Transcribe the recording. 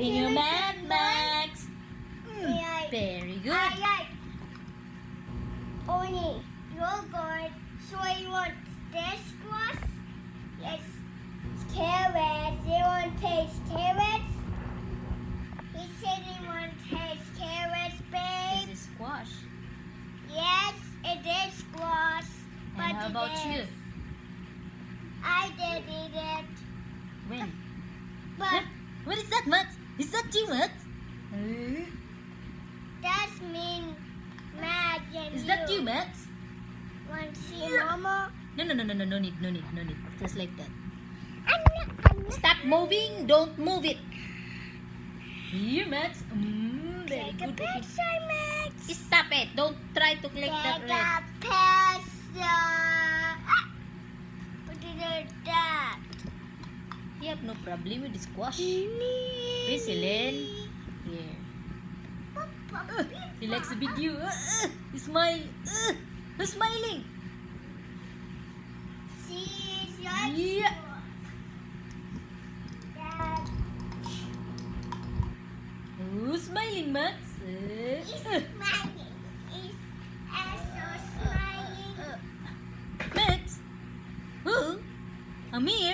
Open your mouth, Max. Very good. Only you're good. So you want this squash? Yes. Carrots. You want to taste carrots? He said he wants to taste carrots, babe. This is squash. Yes, it is squash. And how about you? I did eat it. When? But What is that, Max? Is that you, Max? that's mean Mag and Is that you, Max? Want to see Mama? No, need. Just like that. I'm Stop moving. Don't move it. Here, Max. Very Take a good. picture, Max. Stop it. Don't try to click that Take red. a picture. Put it like that. You have no problem with the squash. Please, Helen. Here. He likes the video. Smile. Who's smiling? See, it's like Yeah. Dad. Who's smiling, Max? He's smiling. He's also smiling. Max? Who? I'm here.